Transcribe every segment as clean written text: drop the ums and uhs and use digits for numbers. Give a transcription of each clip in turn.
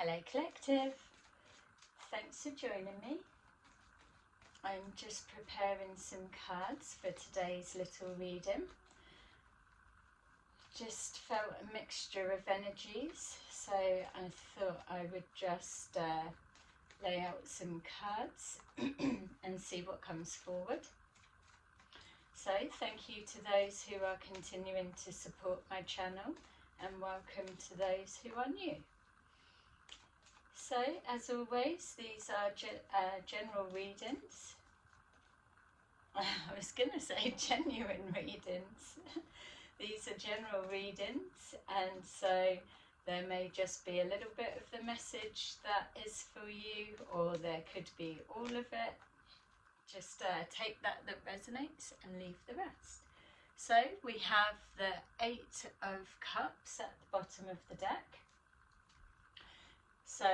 Hello Collective, thanks for joining me. I'm just preparing some cards for today's little reading. Just felt a mixture of energies, so I thought I would just lay out some cards and see what comes forward. So thank you to those who are continuing to support my channel, and welcome to those who are new. So, as always, these are general readings. I was going to say genuine readings. These are general readings, and so there may just be a little bit of the message that is for you, or there could be all of it. Just take that resonates and leave the rest. So, we have the Eight of Cups at the bottom of the deck. So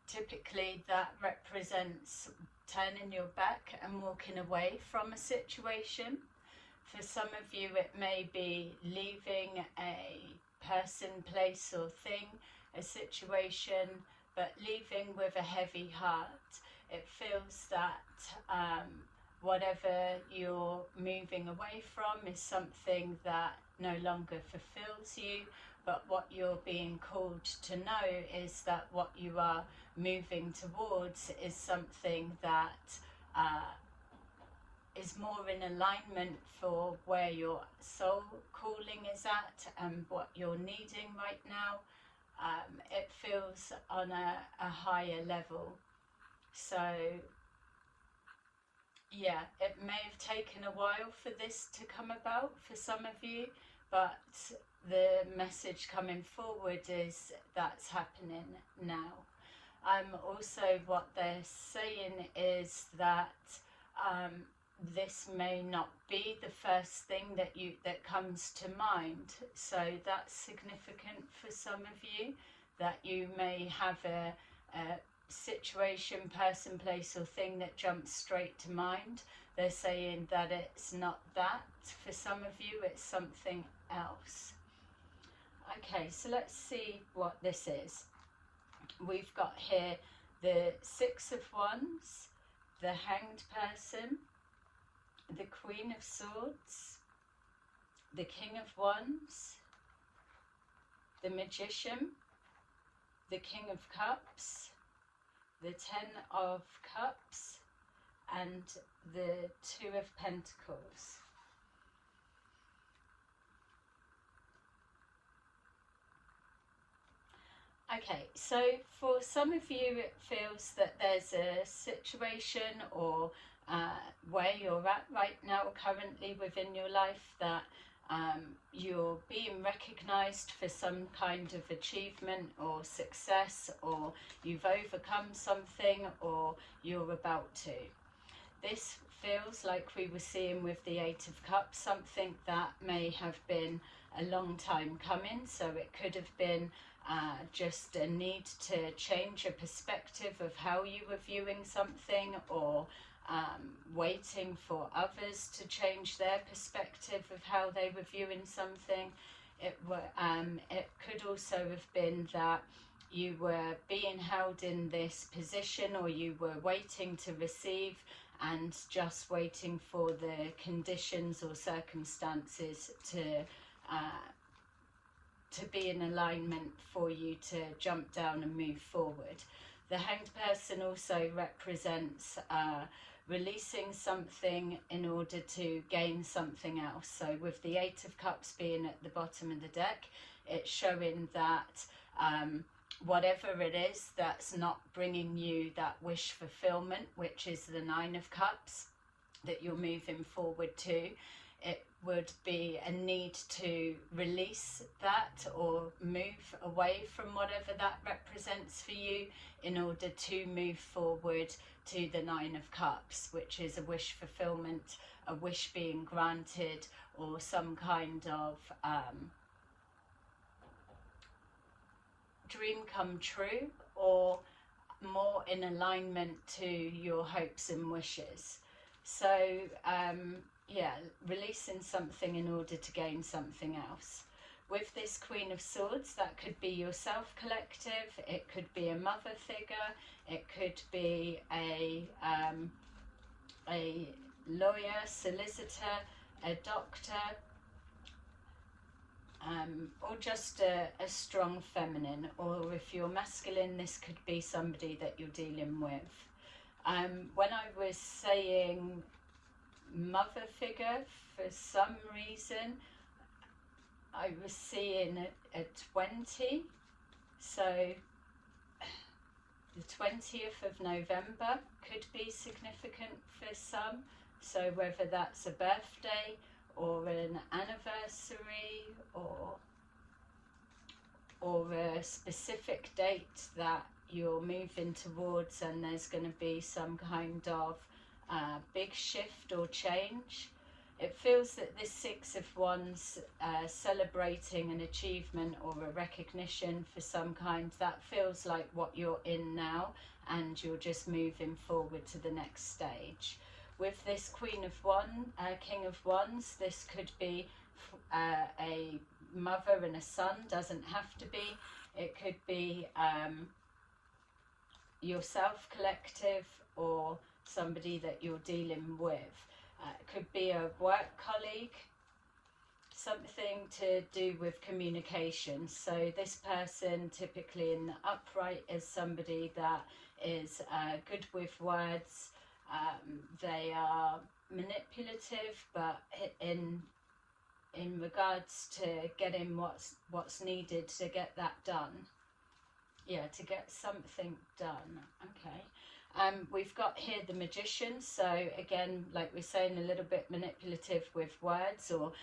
typically that represents turning your back and walking away from a situation. For some of you it may be leaving a person, place or thing, a situation, but leaving with a heavy heart. It feels that whatever you're moving away from is something that no longer fulfills you. But what you're being called to know is that what you are moving towards is something that is more in alignment for where your soul calling is at and what you're needing right now. It feels on a higher level. So yeah, it may have taken a while for this to come about for some of you, but the message coming forward is that's happening now. Also what they're saying is that this may not be the first thing that comes to mind. So that's significant for some of you, that you may have a situation, person, place or thing that jumps straight to mind. They're saying that it's not that. For some of you it's something else. Okay, so let's see what this is. We've got here the Six of Wands, the Hanged Person, the Queen of Swords, the King of Wands, the Magician, the King of Cups, the Ten of Cups, and the Two of Pentacles. Okay, so for some of you it feels that there's a situation or where you're at right now currently within your life that you're being recognised for some kind of achievement or success, or you've overcome something, or you're about to. This feels like we were seeing with the Eight of Cups, something that may have been a long time coming. So it could have been just a need to change a perspective of how you were viewing something, or waiting for others to change their perspective of how they were viewing something. It could also have been that you were being held in this position, or you were waiting to receive and just waiting for the conditions or circumstances to be in alignment for you to jump down and move forward. The Hanged Person also represents releasing something in order to gain something else. So with the Eight of Cups being at the bottom of the deck, it's showing that whatever it is that's not bringing you that wish fulfillment, which is the Nine of Cups, that you're moving forward to, it would be a need to release that or move away from whatever that represents for you in order to move forward to the Nine of Cups, which is a wish fulfillment, a wish being granted, or some kind of dream come true, or more in alignment to your hopes and wishes. So yeah, releasing something in order to gain something else. With this Queen of Swords, that could be yourself collective, it could be a mother figure, it could be a lawyer, solicitor, a doctor, or just a strong feminine. Or if you're masculine, this could be somebody that you're dealing with. When I was saying mother figure, for some reason I was seeing a 20, so the 20th of November could be significant for some, so whether that's a birthday or an anniversary or a specific date that you're moving towards, and there's going to be some kind of big shift or change. It feels that this Six of Wands, celebrating an achievement or a recognition for some kind, that feels like what you're in now, and you're just moving forward to the next stage. With this Queen of Wands, King of Wands, this could be a mother and a son, doesn't have to be. It could be yourself collective or somebody that you're dealing with. It could be a work colleague, something to do with communication. So this person, typically in the upright, is somebody that is good with words. They are manipulative, but in regards to getting what's needed to get that done. Yeah, to get something done. Okay. We've got here the Magician, so again, like we're saying, a little bit manipulative with words, or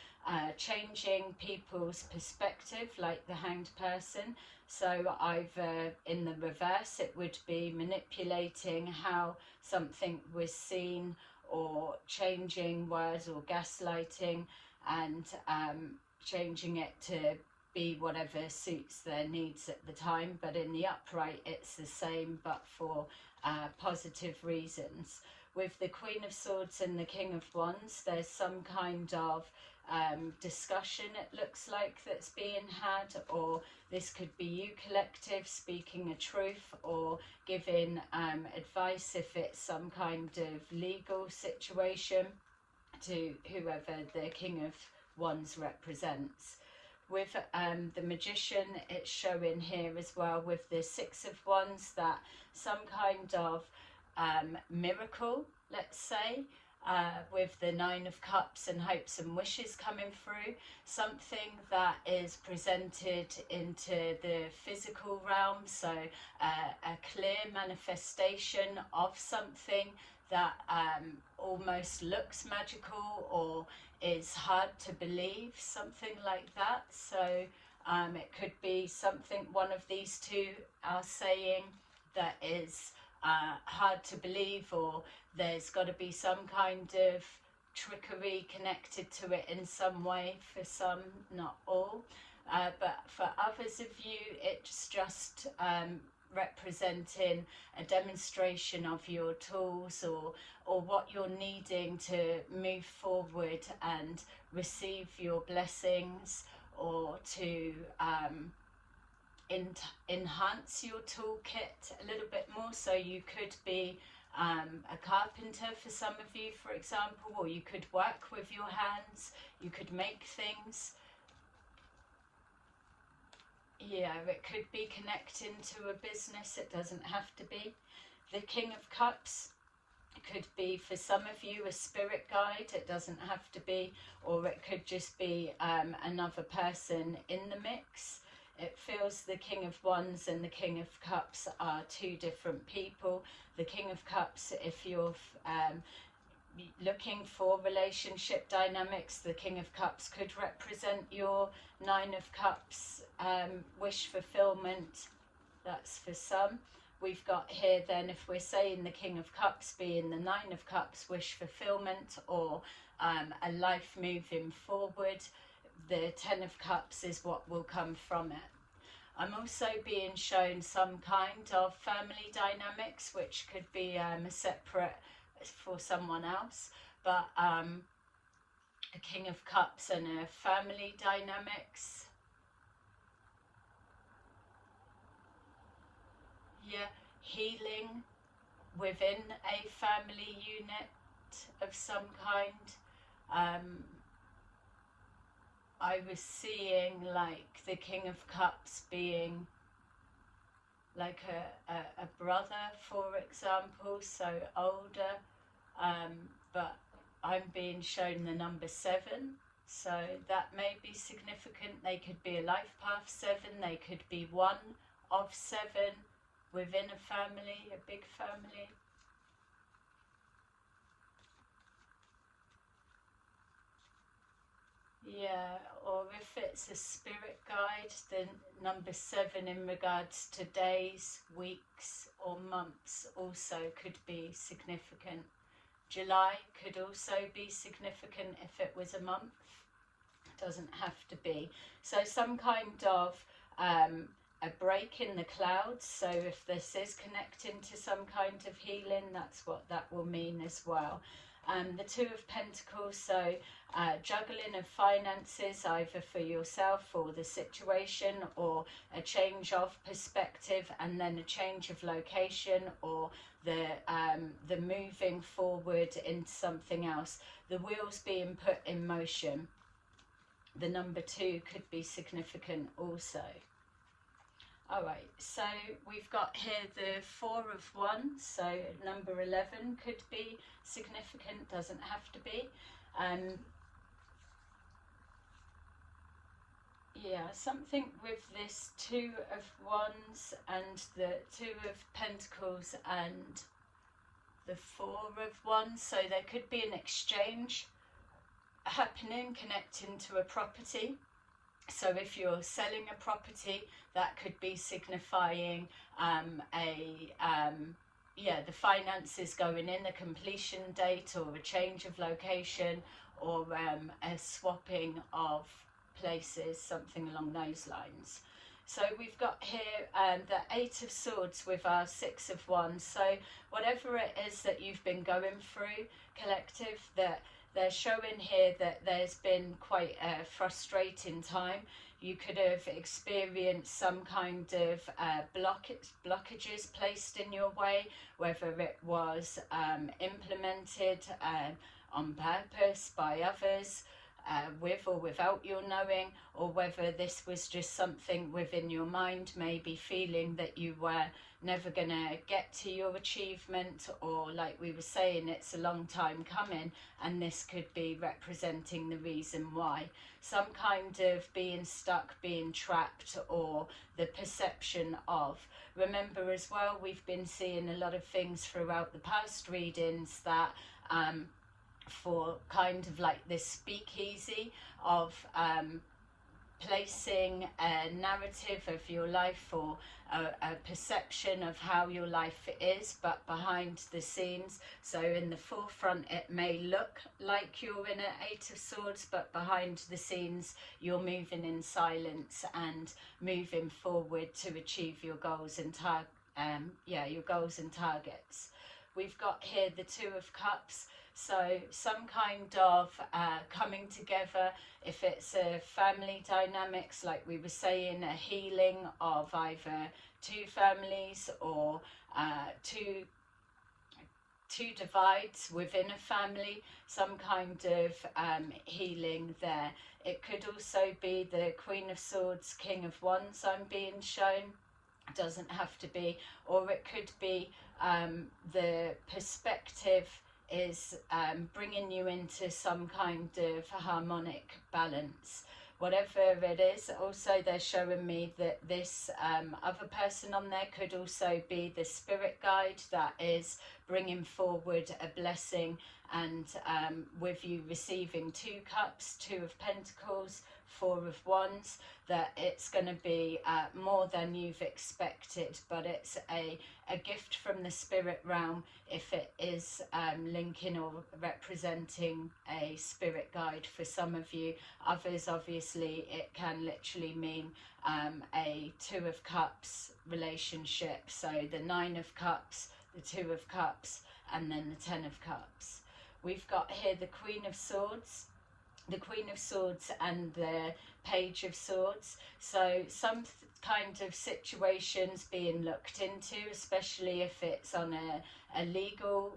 changing people's perspective, like the Hanged person. So either in the reverse, it would be manipulating how something was seen, or changing words, or gaslighting, and changing it to be whatever suits their needs at the time. But in the upright, it's the same, but for positive reasons. With the Queen of Swords and the King of Wands, there's some kind of discussion, it looks like, that's being had, or this could be you collective speaking a truth, or giving advice if it's some kind of legal situation to whoever the King of Wands represents. With the Magician, it's showing here as well with the Six of Wands that some kind of miracle, let's say, with the Nine of Cups and hopes and wishes coming through, something that is presented into the physical realm, so a clear manifestation of something that almost looks magical or is hard to believe, something like that. So it could be something one of these two are saying that is hard to believe, or there's got to be some kind of trickery connected to it in some way for some, not all. But for others of you, it's just representing a demonstration of your tools, or what you're needing to move forward and receive your blessings, or to enhance your toolkit a little bit more. So you could be a carpenter for some of you, for example, or you could work with your hands, you could make things. Yeah, it could be connecting to a business, it doesn't have to be. The King of Cups could be for some of you a spirit guide, it doesn't have to be, or it could just be another person in the mix. It feels the King of Wands and the King of Cups are two different people. The King of Cups, if you're looking for relationship dynamics, the King of Cups could represent your Nine of Cups wish fulfillment. That's for some. We've got here then, if we're saying the King of Cups being the Nine of Cups wish fulfillment, or a life moving forward, the Ten of Cups is what will come from it. I'm also being shown some kind of family dynamics, which could be separate for someone else, but a King of Cups and a family dynamics. yeah, healing within a family unit of some kind. I was seeing like the King of Cups being like a brother, for example, so older, but I'm being shown the number 7, so that may be significant. They could be a life path 7, they could be one of 7 within a family, a big family. Yeah, or if it's a spirit guide, then number 7 in regards to days, weeks or months also could be significant. July could also be significant if it was a month. Doesn't have to be. So some kind of a break in the clouds. So if this is connecting to some kind of healing, that's what that will mean as well. The 2 of Pentacles, so juggling of finances, either for yourself or the situation, or a change of perspective and then a change of location, or the moving forward into something else, the wheels being put in motion. The number 2 could be significant also. Alright, so we've got here the 4 of Wands, so number 11 could be significant, doesn't have to be. Yeah, something with this 2 of Wands and the 2 of Pentacles and the 4 of Wands, so there could be an exchange happening connecting to a property. So if you're selling a property, that could be signifying the finances going in, a completion date or a change of location, or a swapping of places, something along those lines. So we've got here the 8 of Swords with our 6 of Wands. So whatever it is that you've been going through, collective, that they're showing here that there's been quite a frustrating time. You could have experienced some kind of blockages placed in your way, whether it was implemented on purpose by others, with or without your knowing, or whether this was just something within your mind, maybe feeling that you were never going to get to your achievement, or like we were saying, it's a long time coming, and this could be representing the reason why. Some kind of being stuck, being trapped, or the perception of. Remember as well, we've been seeing a lot of things throughout the past readings that for kind of like this speakeasy of placing a narrative of your life, or a perception of how your life is, but behind the scenes. So in the forefront it may look like you're in an 8 of Swords, but behind the scenes you're moving in silence and moving forward to achieve your goals and your goals and targets. We've got here the 2 of Cups. So some kind of coming together, if it's a family dynamics, like we were saying, a healing of either 2 families or two divides within a family, some kind of healing there. It could also be the Queen of Swords, King of Wands I'm being shown. Doesn't have to be. Or it could be the perspective is bringing you into some kind of harmonic balance. Whatever it is, also they're showing me that this other person on there could also be the spirit guide that is bringing forward a blessing, and with you receiving 2 cups, 2 of Pentacles, 4 of Wands, that it's going to be more than you've expected, but it's a gift from the spirit realm if it is linking or representing a spirit guide for some of you. Others, obviously, it can literally mean a 2 of Cups relationship. So the 9 of Cups, the 2 of Cups, and then the 10 of Cups. We've got here the Queen of Swords the Queen of Swords and the Page of Swords. So some kind of situations being looked into, especially if it's on a legal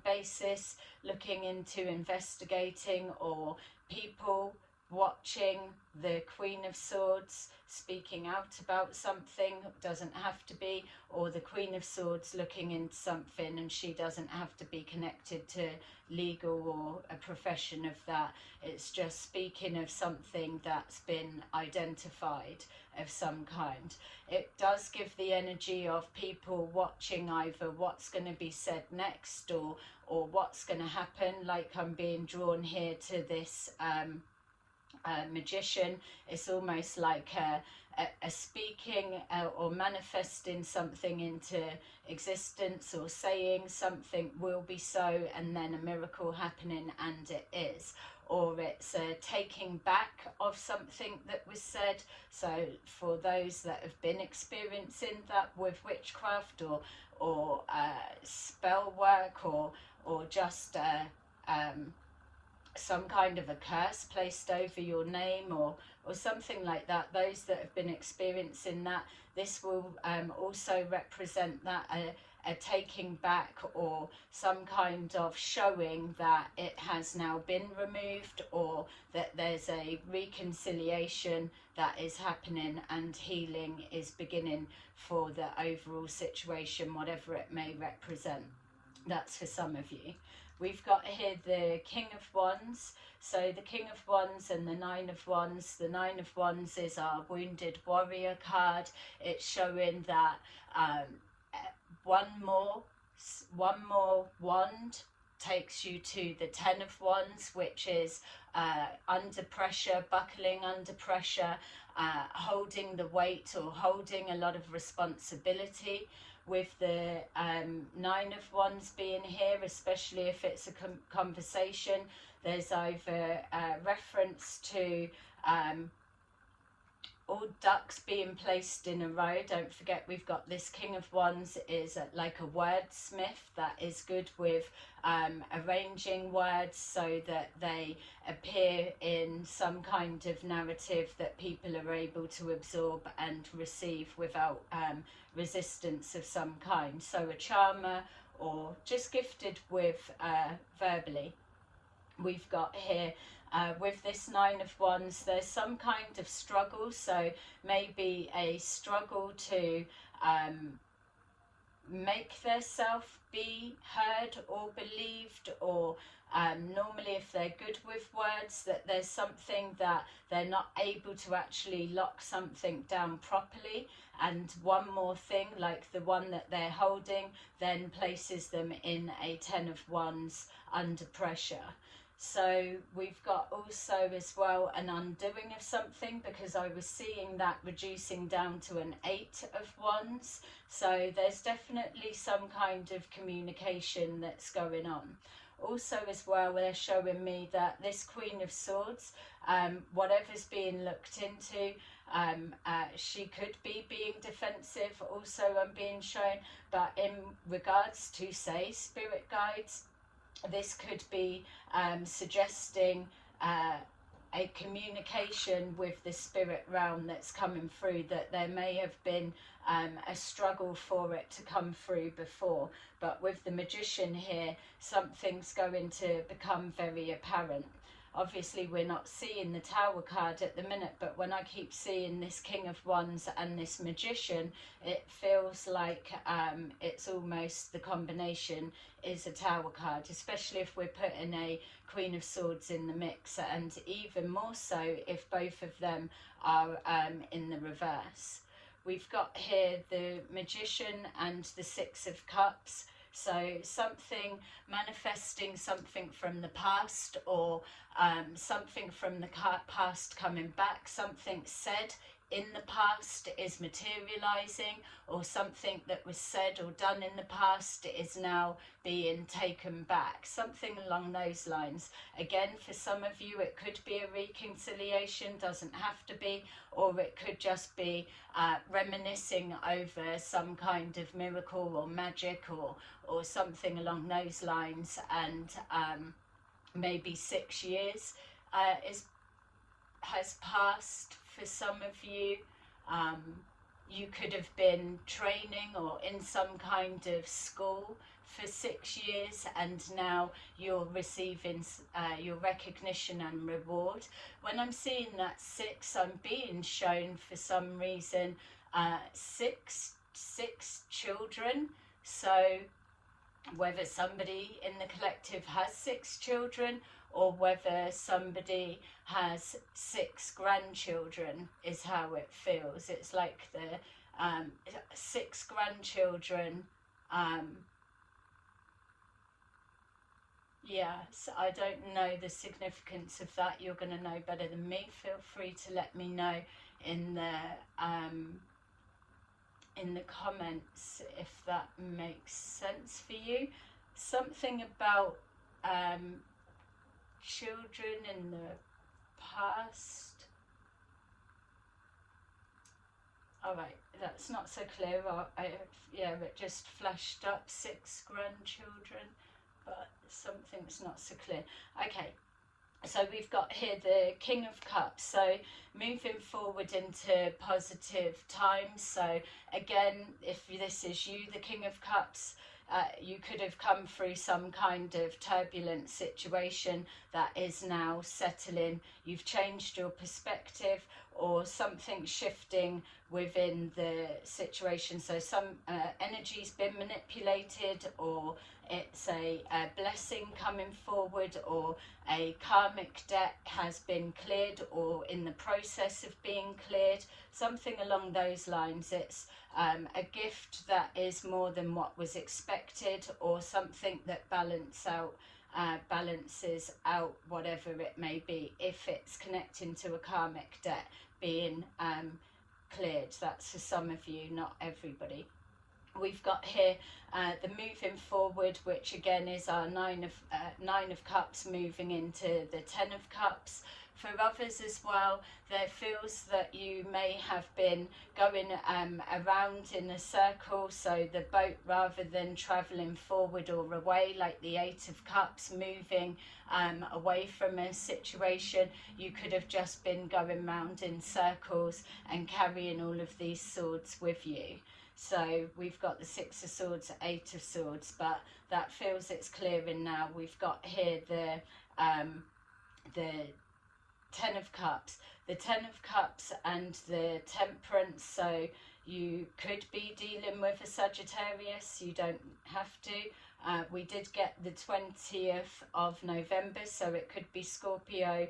basis, looking into investigating, or people watching the Queen of Swords speaking out about something, doesn't have to be, or the Queen of Swords looking into something and she doesn't have to be connected to legal or a profession of that. It's just speaking of something that's been identified of some kind. It does give the energy of people watching either what's going to be said next, or what's going to happen. Like I'm being drawn here to this magician. It's almost like a speaking or manifesting something into existence, or saying something will be so, and then a miracle happening, and it is. Or it's a taking back of something that was said. So for those that have been experiencing that with witchcraft, or spell work, or just some kind of a curse placed over your name, or something like that, those that have been experiencing that, this will also represent that, a taking back, or some kind of showing that it has now been removed, or that there's a reconciliation that is happening and healing is beginning for the overall situation, whatever it may represent. That's for some of you. We've got here the King of Wands. So the King of Wands and the Nine of Wands. The Nine of Wands is our Wounded Warrior card. It's showing that one more wand takes you to the Ten of Wands, which is under pressure, buckling under pressure, holding the weight, or holding a lot of responsibility. With the Nine of Wands being here, especially if it's a conversation, there's either a reference to all ducks being placed in a row. Don't forget, we've got this King of Wands is like a wordsmith that is good with arranging words so that they appear in some kind of narrative that people are able to absorb and receive without resistance of some kind. So a charmer, or just gifted with verbally. We've got here with this Nine of Wands, there's some kind of struggle. So maybe a struggle to make theirself be heard or believed, or normally if they're good with words, that there's something that they're not able to actually lock something down properly, and one more thing, like the one that they're holding, then places them in a Ten of Wands under pressure. So we've got also as well an undoing of something, because I was seeing that reducing down to an Eight of Wands. So there's definitely some kind of communication that's going on. Also as well, they're showing me that this Queen of Swords, whatever's being looked into, she could be being defensive also, I'm being shown. But in regards to, say, spirit guides, this could be suggesting a communication with the spirit realm that's coming through, that there may have been a struggle for it to come through before. But with the Magician here, something's going to become very apparent. Obviously we're not seeing the Tower card at the minute, but when I keep seeing this King of Wands and this Magician, it feels like it's almost the combination is a Tower card, especially if we're putting a Queen of Swords in the mix, and even more so if both of them are in the reverse. We've got here the Magician and the Six of Cups. So something manifesting something from the past, or something from the past coming back, something said in the past is materializing, or something that was said or done in the past is now being taken back, something along those lines. Again, for some of you it could be a reconciliation, doesn't have to be, or it could just be reminiscing over some kind of miracle or magic, or something along those lines, and maybe 6 years has passed for some of you. You could have been training or in some kind of school for 6 years, and now you're receiving your recognition and reward. When I'm seeing that 6, I'm being shown for some reason six children. So whether somebody in the collective has 6 children, or whether somebody has 6 grandchildren, is how it feels. It's like the 6 grandchildren. So I don't know the significance of that. You're going to know better than me. Feel free to let me know in the comments if that makes sense for you. Something about children in the past. Alright, that's not so clear. It just flashed up 6 grandchildren, but something's not so clear. Okay, so we've got here the King of Cups, so moving forward into positive times. So again, if this is you, the King of Cups, you could have come through some kind of turbulent situation that is now settling. You've changed your perspective, or something shifting within the situation. So some energy's been manipulated, or it's a blessing coming forward, or a karmic debt has been cleared or in the process of being cleared, something along those lines. It's a gift that is more than what was expected, or something that balances out whatever it may be, if it's connecting to a karmic debt being cleared. That's for some of you, not everybody. We've got here the moving forward, which again is our Nine of Cups moving into the 10 of Cups. For others as well, there feels that you may have been going around in a circle, so the boat, rather than travelling forward or away like the 8 of Cups, moving away from a situation, you could have just been going round in circles and carrying all of these swords with you. So we've got the 6 of Swords, 8 of Swords, but that feels it's clearing now. We've got here the 10 of Cups, the 10 of Cups and the Temperance. So you could be dealing with a Sagittarius, you don't have to. We did get the 20th of November, so it could be Scorpio,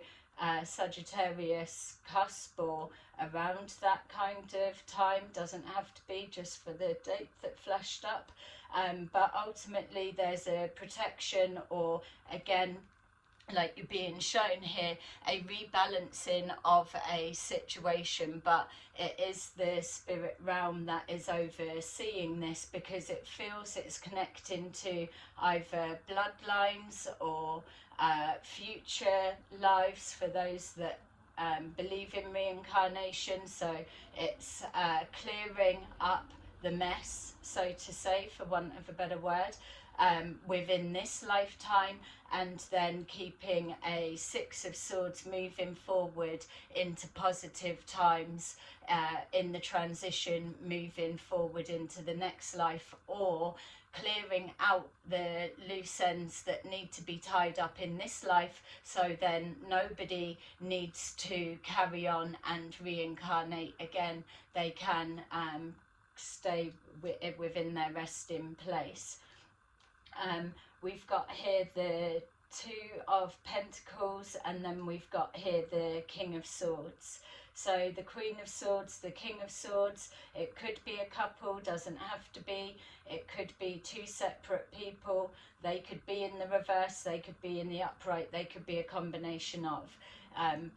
Sagittarius cusp, or around that kind of time. Doesn't have to be, just for the date that flashed up. But ultimately there's a protection, or again, like you're being shown here, a rebalancing of a situation, but it is the spirit realm that is overseeing this, because it feels it's connecting to either bloodlines or future lives for those that believe in reincarnation. So it's clearing up the mess, so to say, for want of a better word, within this lifetime, and then keeping a 6 of Swords moving forward into positive times in the transition, moving forward into the next life, or clearing out the loose ends that need to be tied up in this life, so then nobody needs to carry on and reincarnate again. They can stay within their resting place. We've got here the 2 of Pentacles, and then we've got here the King of Swords. So the Queen of Swords, the King of Swords, it could be a couple, doesn't have to be. It could be 2 separate people. They could be in the reverse, they could be in the upright, they could be a combination of.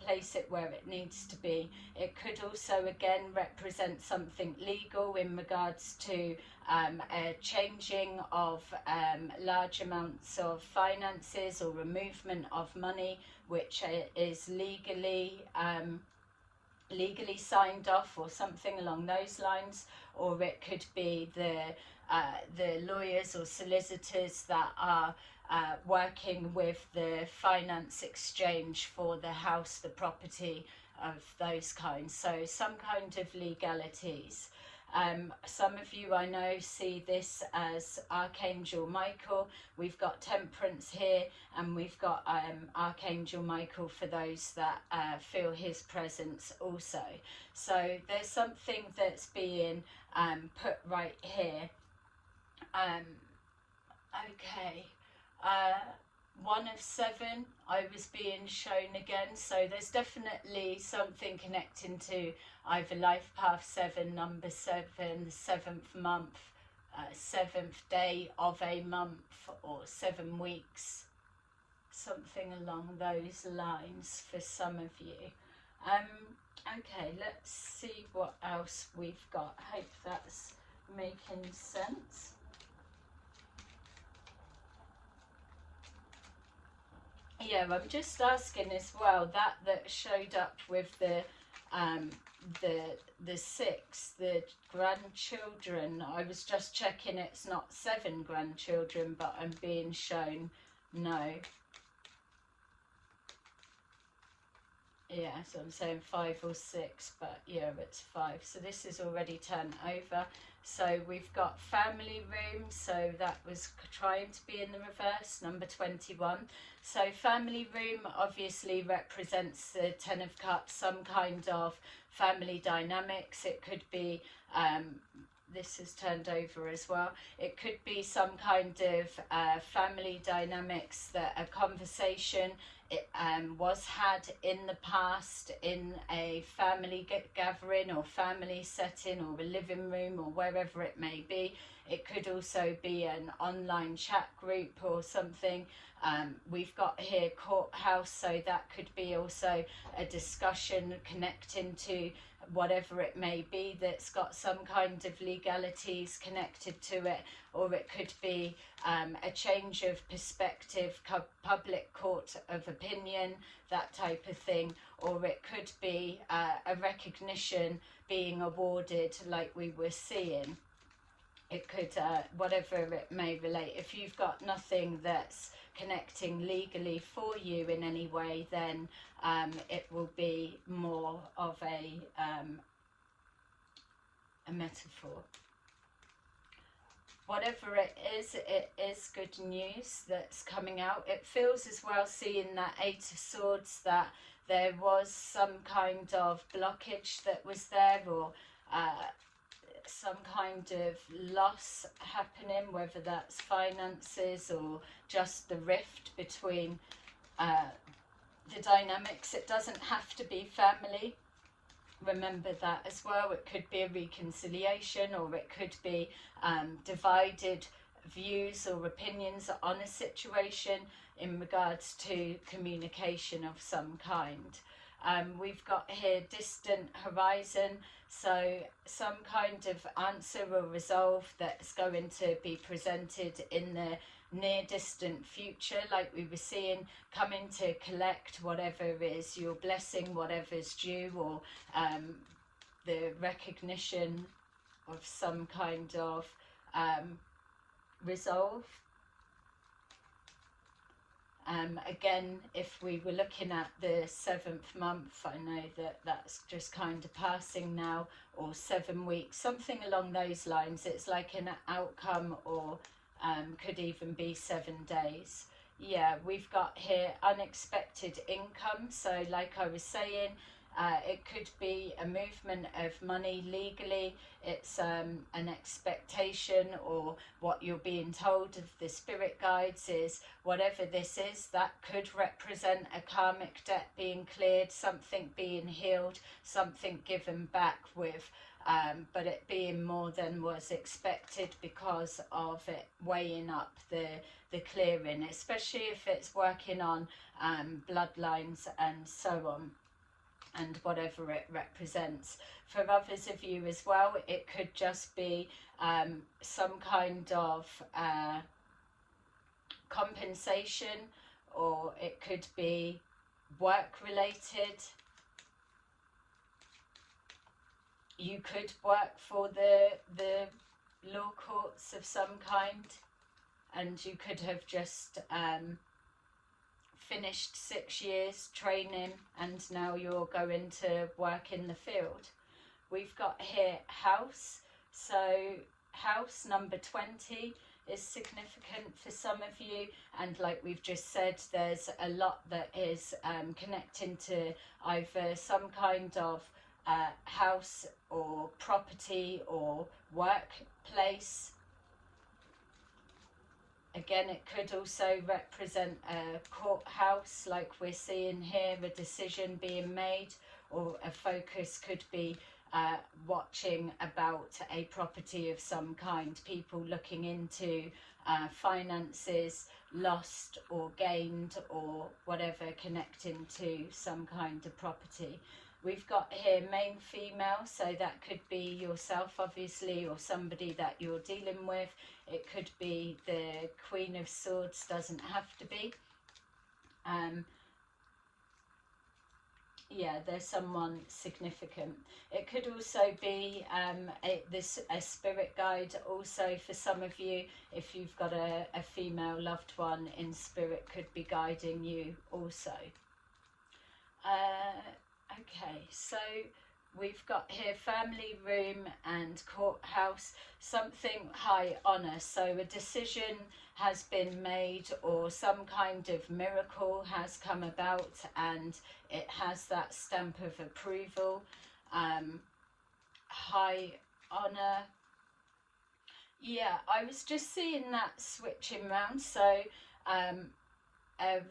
Place it where it needs to be. It could also again represent something legal in regards to a changing of large amounts of finances, or a movement of money which is legally legally signed off or something along those lines, or it could be the lawyers or solicitors that are working with the finance exchange for the house, the property, of those kinds. So some kind of legalities. Some of you I know see this as Archangel Michael. We've got Temperance here, and we've got Archangel Michael for those that feel his presence also. So there's something that's being put right here. Okay. 1 of 7, I was being shown again, so there's definitely something connecting to either life path 7, number 7, the 7th month, 7th day of a month, or 7 weeks, something along those lines for some of you. Okay, let's see what else we've got. Hope that's making sense. Yeah, I'm just asking as well, that showed up with the 6, the grandchildren. I was just checking it's not 7 grandchildren, but I'm being shown no. Yeah, so I'm saying 5 or 6, but yeah, it's 5. So this is already turned over. So we've got family room, so that was trying to be in the reverse, number 21. So family room obviously represents the 10 of Cups, some kind of family dynamics. It could be, this is turned over as well, it could be some kind of family dynamics, that a conversation was had in the past in a family gathering or family setting or a living room or wherever it may be. It could also be an online chat group or something. We've got here courthouse, so that could be also a discussion connecting to whatever it may be that's got some kind of legalities connected to it, or it could be a change of perspective, public court of opinion, that type of thing, or it could be a recognition being awarded like we were seeing. It could, whatever it may relate. If you've got nothing that's connecting legally for you in any way, then it will be more of a metaphor. Whatever it is good news that's coming out. It feels as well, seeing that 8 of Swords, that there was some kind of blockage that was there, or some kind of loss happening, whether that's finances or just the rift between the dynamics. It doesn't have to be family. Remember that as well. It could be a reconciliation, or it could be divided views or opinions on a situation in regards to communication of some kind. We've got here distant horizon, so some kind of answer or resolve that's going to be presented in the near distant future, like we were seeing, coming to collect whatever is your blessing, whatever's due, or the recognition of some kind of resolve. Again, if we were looking at the 7th month, I know that that's just kind of passing now, or 7 weeks, something along those lines. It's like an outcome, or could even be 7 days. Yeah, we've got here unexpected income. So like I was saying, it could be a movement of money legally. It's an expectation, or what you're being told of the spirit guides is, whatever this is, that could represent a karmic debt being cleared, something being healed, something given back with, but it being more than was expected because of it weighing up the clearing, especially if it's working on bloodlines and so on, and whatever it represents. For others of you as well, it could just be some kind of compensation, or it could be work related. you could work for the law courts of some kind, and you could have just finished 6 years training and now you're going to work in the field. We've got here house, so house number 20 is significant for some of you, and like we've just said, there's a lot that is connecting to either some kind of house or property or workplace. Again, it could also represent a courthouse, like we're seeing here, a decision being made, or a focus could be watching about a property of some kind, people looking into finances lost or gained or whatever connecting to some kind of property. We've got here male, female, so that could be yourself obviously, or somebody that you're dealing with. It could be the Queen of Swords, doesn't have to be. Yeah, there's someone significant. It could also be a spirit guide also for some of you. If you've got a female loved one in spirit, could be guiding you also. Okay, so we've got here family room and courthouse, something high honour. So a decision has been made or some kind of miracle has come about and it has that stamp of approval. High honour. Yeah, I was just seeing that switching round. So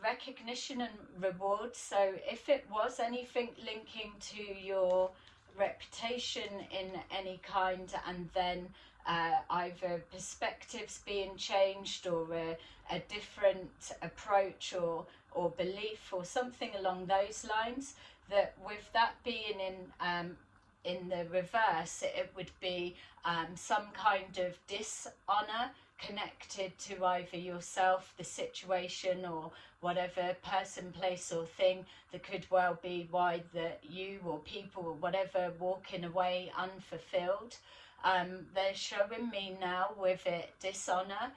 recognition and reward. So if it was anything linking to your reputation in any kind, and then either perspectives being changed or a different approach or belief or something along those lines, that with that being in the reverse, it would be some kind of dishonor connected to either yourself, the situation, or whatever person, place or thing. That could well be why that you or people or whatever walking away unfulfilled. They're showing me now with it dishonor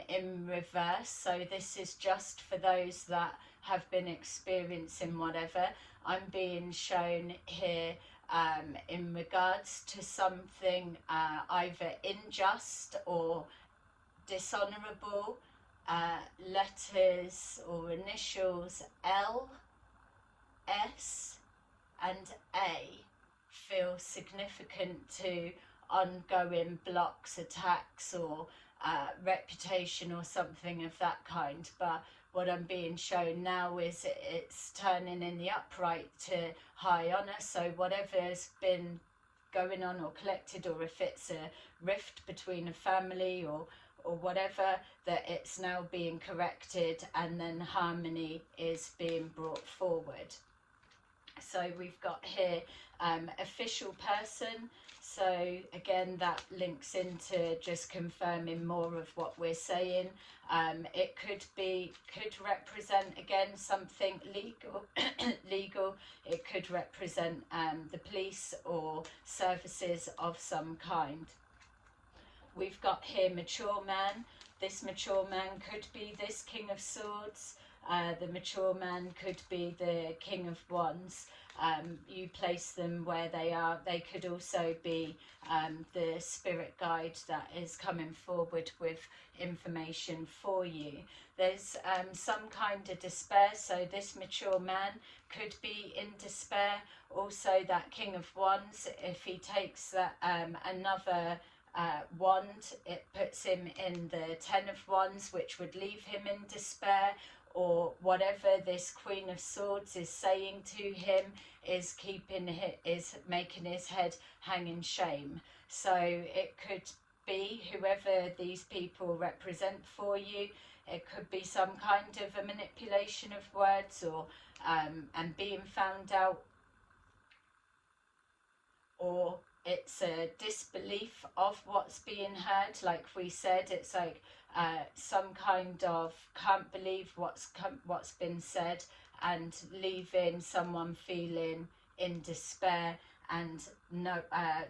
in reverse. So this is just for those that have been experiencing whatever. I'm being shown here in regards to something either unjust or dishonorable. Letters or initials L, S and A feel significant to ongoing blocks, attacks or reputation or something of that kind. But what I'm being shown now is it's turning in the upright to high honour. So whatever's been going on or collected, or if it's a rift between a family or whatever, that it's now being corrected and then harmony is being brought forward. So we've got here official person. So again, that links into just confirming more of what we're saying. It could represent again something legal. Legal. It could represent the police or services of some kind. We've got here mature man. This mature man could be this King of Swords. The mature man could be the King of Wands. You place them where they are. They could also be the spirit guide that is coming forward with information for you. There's some kind of despair. So this mature man could be in despair. Also that King of Wands, if he takes that another wand, it puts him in the 10 of Wands, which would leave him in despair, or whatever this Queen of Swords is saying to him is making his head hang in shame. So it could be whoever these people represent for you. It could be some kind of a manipulation of words or and being found out, or it's a disbelief of what's being heard. Like we said, it's like some kind of can't believe what's been said, and leaving someone feeling in despair and no,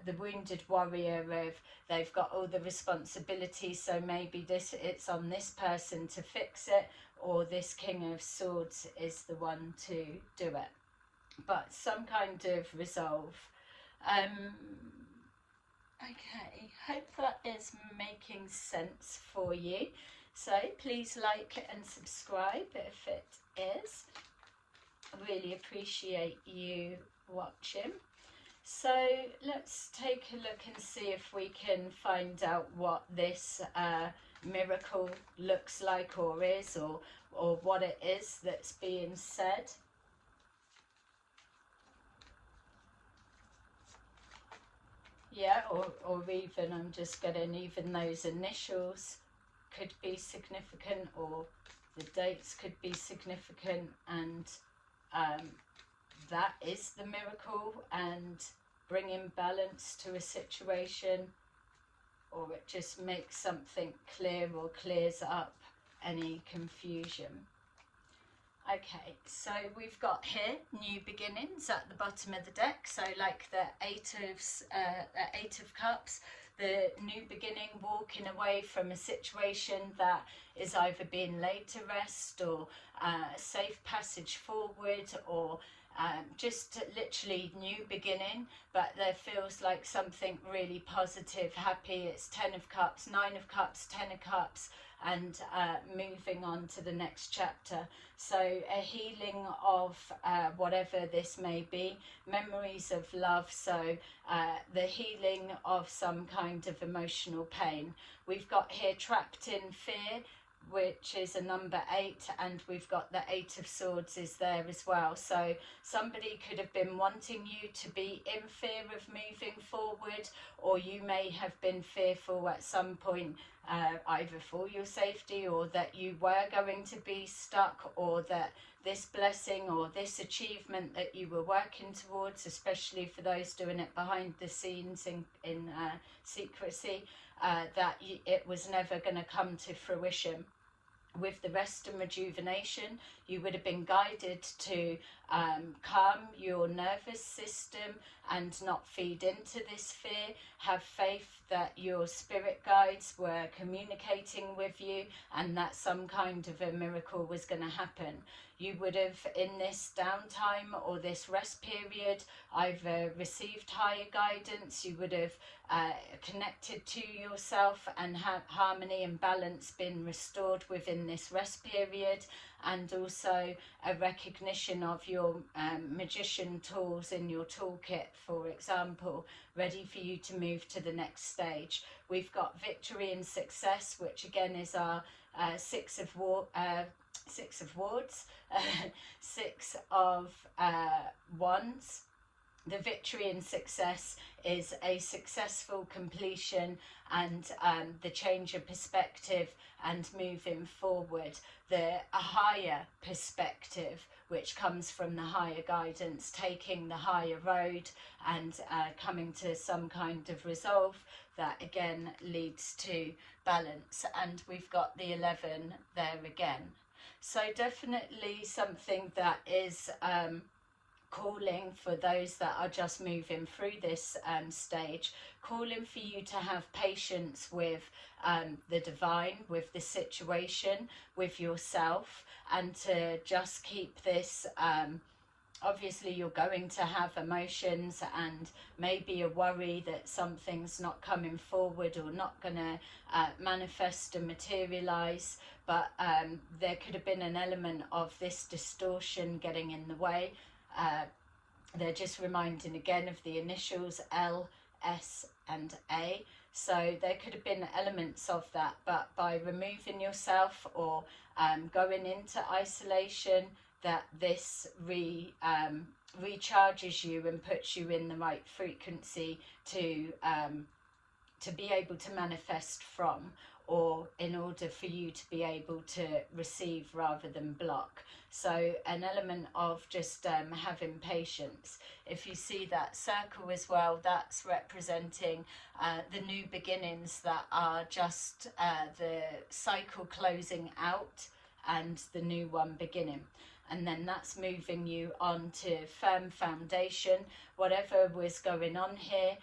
the wounded warrior of they've got all the responsibility, so maybe it's on this person to fix it, or this King of Swords is the one to do it. But some kind of resolve. Okay, hope that is making sense for you. So please like and subscribe if it is. I really appreciate you watching. So let's take a look and see if we can find out what this miracle looks like, or is, or what it is that's being said. Yeah, or even I'm just getting even those initials could be significant, or the dates could be significant, and that is the miracle and bringing balance to a situation, or it just makes something clear or clears up any confusion. Okay, so we've got here new beginnings at the bottom of the deck. So like the Eight of Cups, the new beginning, walking away from a situation that is either being laid to rest, or safe passage forward, or just literally new beginning. But there feels like something really positive, happy. It's 10 of Cups, 9 of Cups, 10 of Cups, and moving on to the next chapter. So a healing of whatever this may be, memories of love, so the healing of some kind of emotional pain. We've got here trapped in fear, which is a number 8, and we've got the 8 of Swords is there as well. So somebody could have been wanting you to be in fear of moving forward, or you may have been fearful at some point, either for your safety, or that you were going to be stuck, or that this blessing or this achievement that you were working towards, especially for those doing it behind the scenes in secrecy, that it was never going to come to fruition. With the rest and rejuvenation, you would have been guided to calm your nervous system and not feed into this fear. Have faith that your spirit guides were communicating with you, and that some kind of a miracle was going to happen. You would have, in this downtime or this rest period, either received higher guidance, you would have connected to yourself, and have harmony and balance been restored within this rest period, and also a recognition of your magician tools in your toolkit, for example, ready for you to move to the next stage. We've got victory and success, which again is our Six of Wands, Six of Wands. The victory and success is a successful completion, and the change of perspective and moving forward. A higher perspective, which comes from the higher guidance, taking the higher road, and coming to some kind of resolve that again leads to balance. And we've got the 11 there again. So definitely something that is calling for those that are just moving through this stage, calling for you to have patience with the divine, with the situation, with yourself, and to just keep this obviously you're going to have emotions and maybe a worry that something's not coming forward or not going to manifest and materialize, but there could have been an element of this distortion getting in the way. They're just reminding again of the initials L, S and A, so there could have been elements of that, but by removing yourself or going into isolation, that this recharges you and puts you in the right frequency to be able to manifest from, or in order for you to be able to receive rather than block. So an element of just having patience. If you see that circle as well, that's representing the new beginnings that are just the cycle closing out and the new one beginning. And then that's moving you on to firm foundation, whatever was going on here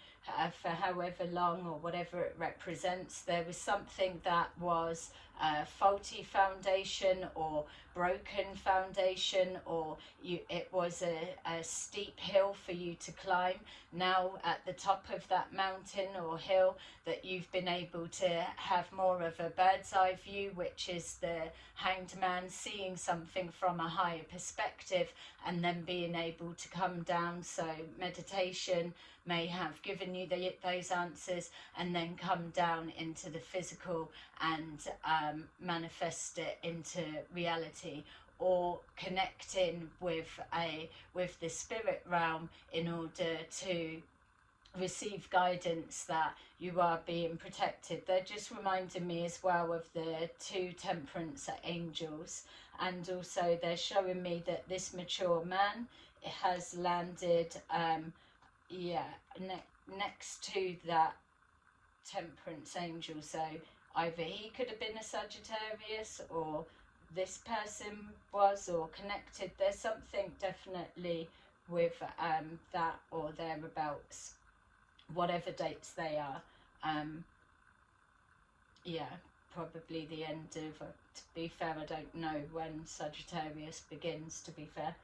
for however long or whatever it represents, there was something that was a faulty foundation or broken foundation, or it was a steep hill for you to climb. Now at the top of that mountain or hill, that you've been able to have more of a bird's eye view, which is the hanged man seeing something from a higher perspective and then being able to come down. So meditation may have given you those answers, and then come down into the physical and manifest it into reality, or connecting with the spirit realm in order to receive guidance that you are being protected. They're just reminding me as well of the 2 temperance angels, and also they're showing me that this mature man has landed next to that temperance angel. So either he could have been a Sagittarius, or this person was, or connected. There's something definitely with that or thereabouts, whatever dates they are. Probably the end of, to be fair, I don't know when Sagittarius begins, to be fair.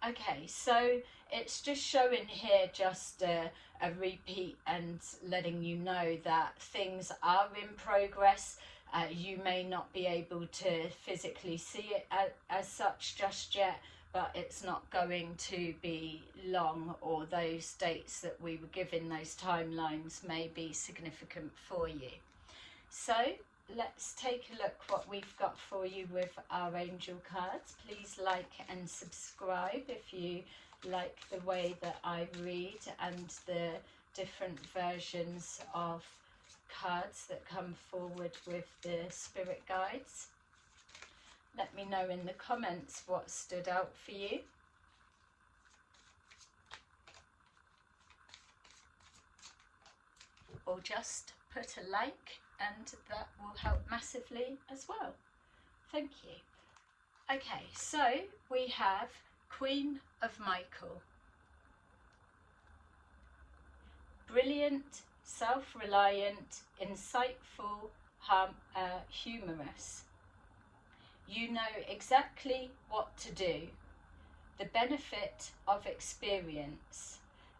Okay, so it's just showing here just a repeat and letting you know that things are in progress. You may not be able to physically see it as such just yet, but it's not going to be long, or those dates that we were given, those timelines, may be significant for you. So let's take a look what we've got for you with our angel cards. Please like and subscribe if you like the way that I read and the different versions of cards that come forward with the spirit guides. Let me know in the comments what stood out for you. Or just put a like, and that will help massively as well. Thank you. Okay, so we have Queen of Michael. Brilliant, self-reliant, insightful, humorous. You know exactly what to do. The benefit of experience.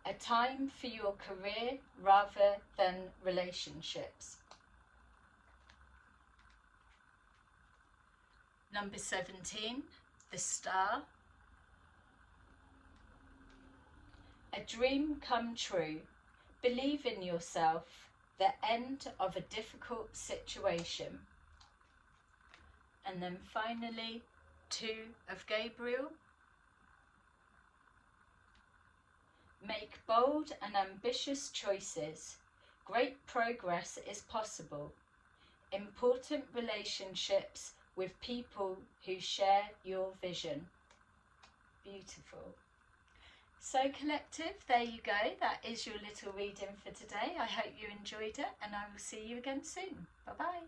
A time for your career rather than relationships. Number 17, the Star. A dream come true. Believe in yourself. The end of a difficult situation. And then finally, 2 of Gabriel. Make bold and ambitious choices. Great progress is possible. Important relationships with people who share your vision. Beautiful. So collective, there you go. That is your little reading for today. I hope you enjoyed it, and I will see you again soon. Bye-bye.